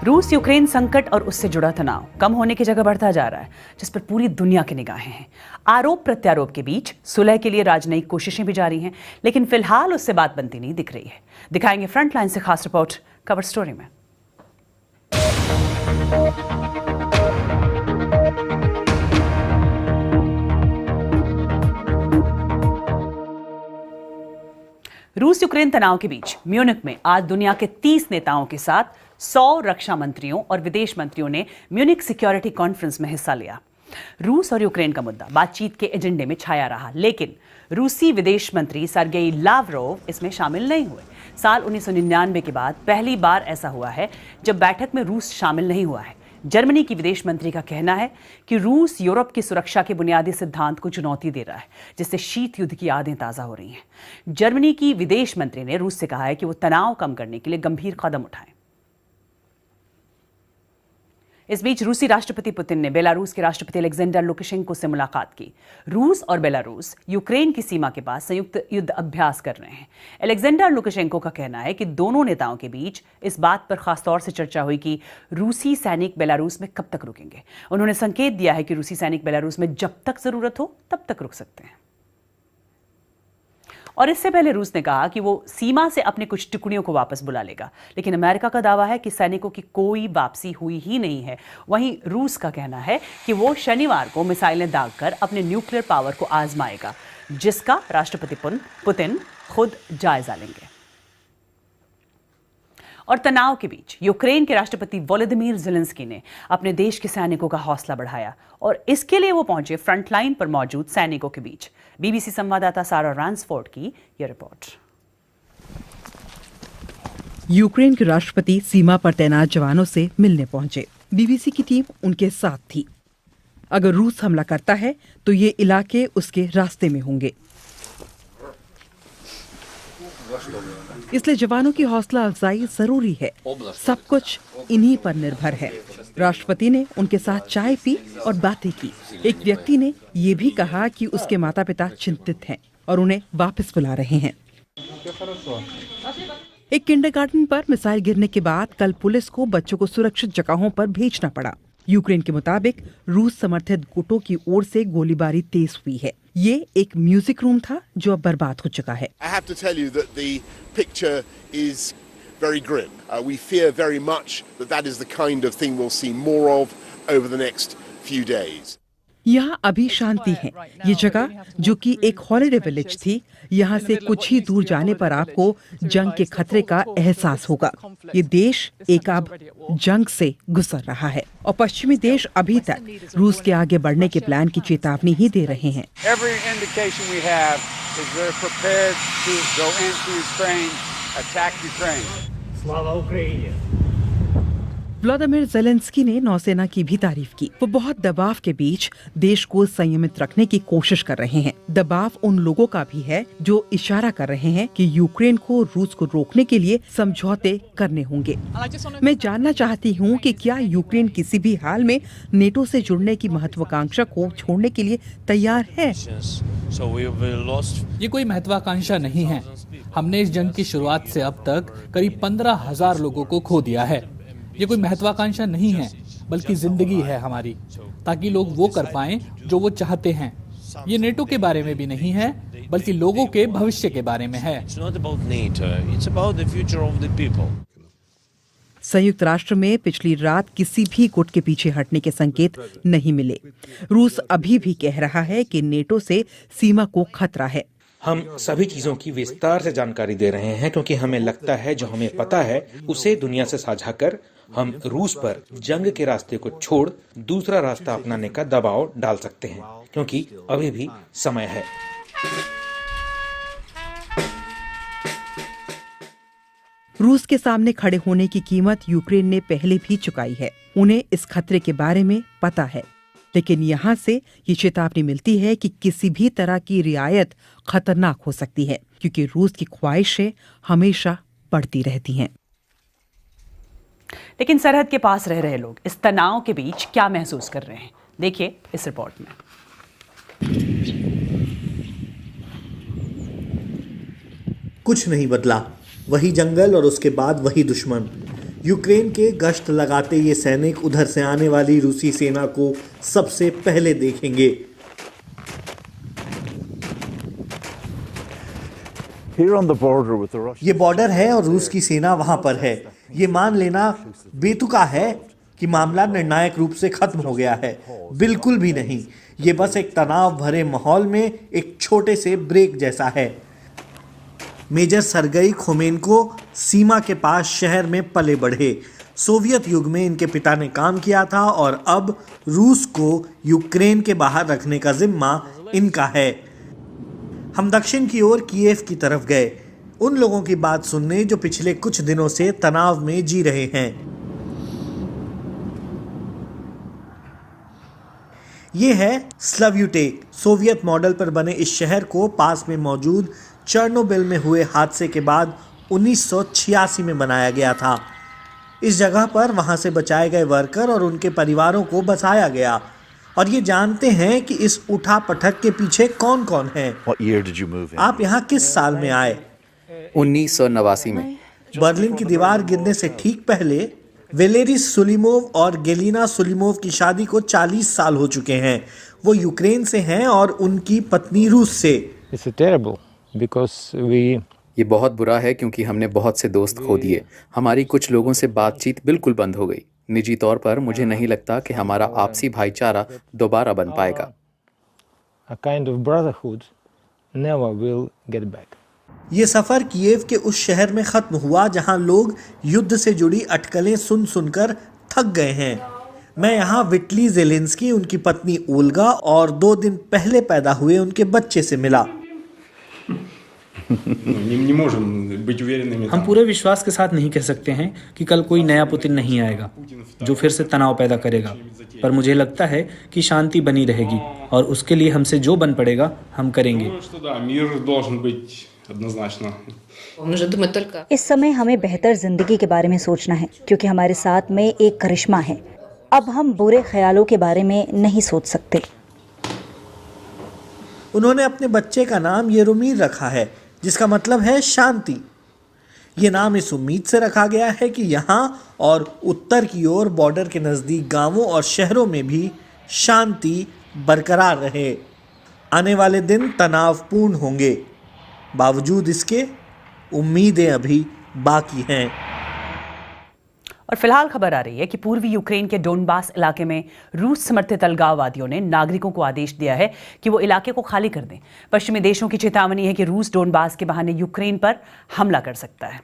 रूस यूक्रेन संकट और उससे जुड़ा तनाव कम होने की जगह बढ़ता जा रहा है, जिस पर पूरी दुनिया की निगाहें हैं। आरोप प्रत्यारोप के बीच सुलह के लिए राजनयिक कोशिशें भी जारी हैं, लेकिन फिलहाल उससे बात बनती नहीं दिख रही है। दिखाएंगे फ्रंटलाइन से खास रिपोर्ट कवर स्टोरी में। रूस यूक्रेन तनाव के बीच म्यूनिख में आज दुनिया के 30 नेताओं के साथ 100 रक्षा मंत्रियों और विदेश मंत्रियों ने म्यूनिख सिक्योरिटी कॉन्फ्रेंस में हिस्सा लिया। रूस और यूक्रेन का मुद्दा बातचीत के एजेंडे में छाया रहा, लेकिन रूसी विदेश मंत्री सर्गेई लावरोव इसमें शामिल नहीं हुए। साल 1999 के बाद पहली बार ऐसा हुआ है जब बैठक में रूस शामिल नहीं हुआ है। जर्मनी की विदेश मंत्री का कहना है कि रूस यूरोप की सुरक्षा के बुनियादी सिद्धांत को चुनौती दे रहा है, जिससे शीत युद्ध की यादें ताज़ा हो रही हैं। जर्मनी की विदेश मंत्री ने रूस से कहा है कि वो तनाव कम करने के लिए गंभीर कदम उठाएं। इस बीच रूसी राष्ट्रपति पुतिन ने बेलारूस के राष्ट्रपति अलेक्जेंडर लुकाशेंको से मुलाकात की। रूस और बेलारूस यूक्रेन की सीमा के पास संयुक्त युद्ध अभ्यास कर रहे हैं। अलेक्जेंडर लुकाशेंको का कहना है कि दोनों नेताओं के बीच इस बात पर खासतौर से चर्चा हुई कि रूसी सैनिक बेलारूस में कब तक रुकेंगे। उन्होंने संकेत दिया है कि रूसी सैनिक बेलारूस में जब तक जरूरत हो तब तक रुक सकते हैं। और इससे पहले रूस ने कहा कि वो सीमा से अपने कुछ टुकड़ियों को वापस बुला लेगा, लेकिन अमेरिका का दावा है कि सैनिकों की कोई वापसी हुई ही नहीं है। वहीं रूस का कहना है कि वो शनिवार को मिसाइलें दागकर अपने न्यूक्लियर पावर को आजमाएगा, जिसका राष्ट्रपति पुतिन खुद जायजा लेंगे। और तनाव के बीच यूक्रेन के राष्ट्रपति वोलोदिमीर ज़ेलेंस्की ने अपने देश के सैनिकों का हौसला बढ़ाया और इसके लिए वो पहुंचे फ्रंटलाइन पर मौजूद सैनिकों के बीच। बीबीसी संवाददाता सारा रैंसफोर्ड की यह रिपोर्ट। यूक्रेन के राष्ट्रपति सीमा पर तैनात जवानों से मिलने पहुंचे। बीबीसी की टीम उनके साथ थी। अगर रूस हमला करता है तो ये इलाके उसके रास्ते में होंगे, इसलिए जवानों की हौसला अफजाई जरूरी है। सब कुछ इन्हीं पर निर्भर है। राष्ट्रपति ने उनके साथ चाय पी और बातें की। एक व्यक्ति ने ये भी कहा कि उसके माता पिता चिंतित हैं और उन्हें वापस बुला रहे हैं। एक किंडरगार्टन पर मिसाइल गिरने के बाद कल पुलिस को बच्चों को सुरक्षित जगहों पर भेजना पड़ा। यूक्रेन के मुताबिक रूस समर्थित गुटों की ओर से गोलीबारी तेज हुई है। ये एक म्यूजिक रूम था जो अब बर्बाद हो चुका है। I have to tell you that the picture is very grim. We fear very much that is the kind of thing we'll see more of over the next few days. यहाँ अभी शांति है। ये जगह जो कि एक हॉलिडे विलेज थी, यहाँ से कुछ ही दूर जाने पर आपको जंग के खतरे का एहसास होगा। ये देश एक अब जंग से गुजर रहा है और पश्चिमी देश अभी तक रूस के आगे बढ़ने के प्लान की चेतावनी ही दे रहे हैं। व्लादिमीर ज़ेलेंस्की ने नौसेना की भी तारीफ की। वो बहुत दबाव के बीच देश को संयमित रखने की कोशिश कर रहे हैं। दबाव उन लोगों का भी है जो इशारा कर रहे हैं कि यूक्रेन को रूस को रोकने के लिए समझौते करने होंगे। मैं जानना चाहती हूँ कि क्या यूक्रेन किसी भी हाल में नेटो से जुड़ने की महत्वाकांक्षा को छोड़ने के लिए तैयार है? ये कोई महत्वाकांक्षा नहीं है। हमने इस जंग की शुरुआत से अब तक करीब 15,000 लोगों को खो दिया है। ये कोई महत्वाकांक्षा नहीं है, बल्कि जिंदगी है हमारी, ताकि लोग वो कर पाएं जो वो चाहते हैं। ये नेटो के बारे में भी नहीं है, बल्कि लोगों के भविष्य के बारे में है। संयुक्त राष्ट्र में पिछली रात किसी भी गुट के पीछे हटने के संकेत नहीं मिले। रूस अभी भी कह रहा है कि नेटो से सीमा को खतरा है। हम सभी चीजों की विस्तार से जानकारी दे रहे हैं, क्योंकि हमें लगता है जो हमें पता है उसे दुनिया से साझा कर हम रूस पर जंग के रास्ते को छोड़ दूसरा रास्ता अपनाने का दबाव डाल सकते हैं, क्योंकि अभी भी समय है। रूस के सामने खड़े होने की कीमत यूक्रेन ने पहले भी चुकाई है। उन्हें इस खतरे के बारे में पता है, लेकिन यहाँ से ये चेतावनी मिलती है कि किसी भी तरह की रियायत खतरनाक हो सकती है, क्योंकि रूस की ख्वाहिशें हमेशा बढ़ती रहती हैं। लेकिन सरहद के पास रह रहे लोग इस तनाव के बीच क्या महसूस कर रहे हैं, देखिए इस रिपोर्ट में। कुछ नहीं बदला, वही जंगल और उसके बाद वही दुश्मन। यूक्रेन के गश्त लगाते ये सैनिक उधर से आने वाली रूसी सेना को सबसे पहले देखेंगे। ये बॉर्डर है और रूस की सेना वहां पर है। ये मान लेना बेतुका है कि मामला निर्णायक रूप से खत्म हो गया है, बिल्कुल भी नहीं। ये बस एक तनाव भरे माहौल में एक छोटे से ब्रेक जैसा है। मेजर सरगई खोमेनको सीमा के पास शहर में पले बढ़े। सोवियत युग में इनके पिता ने काम किया था और अब रूस को यूक्रेन के बाहर रखने का जिम्मा इनका है। हम दक्षिण की ओर कीव की तरफ गए, उन लोगों की बात सुनने जो पिछले कुछ दिनों से तनाव में जी रहे हैं। ये है स्लव्यूटेक। सोवियत मॉडल पर बने इस शहर को पास में मौजूद चर्नोबिल में हुए हादसे के बाद 1986 में बनाया गया था। इस जगह पर वहां से बचाए गए वर्कर और उनके परिवारों को बसाया गया। और ये जानते हैं कि इस उठापटक के पीछे कौन कौन है। आप यहाँ किस साल में आए? 1989 में। बर्लिन की दीवार गिरने से ठीक पहले वेलेरी सुलीमोव और गेलिना सुलीमोव की शादी को 40 साल हो चुके हैं। वो यूक्रेन से हैं और उनकी पत्नी रूस से। ये बहुत बुरा है क्योंकि हमने बहुत से दोस्त खो दिए। हमारी कुछ लोगों से बातचीत बिल्कुल बंद हो गई। निजी तौर पर मुझे नहीं लगता कि हमारा आपसी भाईचारा दोबारा बन पाएगा। ये सफर कीव के उस शहर में खत्म हुआ जहां लोग युद्ध से जुड़ी अटकलें सुन सुनकर थक गए हैं। मैं यहाँ विटली जेलेंस्की, उनकी पत्नी ओल्गा और 2 दिन पहले पैदा हुए उनके बच्चे से मिला। हम पूरे विश्वास के साथ नहीं कह सकते हैं कि कल कोई नया पुतिन नहीं आएगा जो फिर से तनाव पैदा करेगा, पर मुझे लगता है कि शांति बनी रहेगी और उसके लिए हमसे जो बन पड़ेगा हम करेंगे। इस समय हमें बेहतर जिंदगी के बारे में सोचना है क्योंकि हमारे साथ में एक करिश्मा है। अब हम बुरे ख्यालों के बारे में नहीं सोच सकते। उन्होंने अपने बच्चे का नाम येरोमीर रखा है, जिसका मतलब है शांति। ये नाम इस उम्मीद से रखा गया है कि यहाँ और उत्तर की ओर बॉर्डर के नज़दीक गांवों और शहरों में भी शांति बरकरार रहे। आने वाले दिन तनावपूर्ण होंगे, बावजूद इसके उम्मीदें अभी बाकी हैं। और फिलहाल खबर आ रही है कि पूर्वी यूक्रेन के डोनबास इलाके में रूस समर्थित अलगाववादियों ने नागरिकों को आदेश दिया है कि वो इलाके को खाली कर दें। पश्चिमी देशों की चेतावनी है कि रूस डोनबास के बहाने यूक्रेन पर हमला कर सकता है।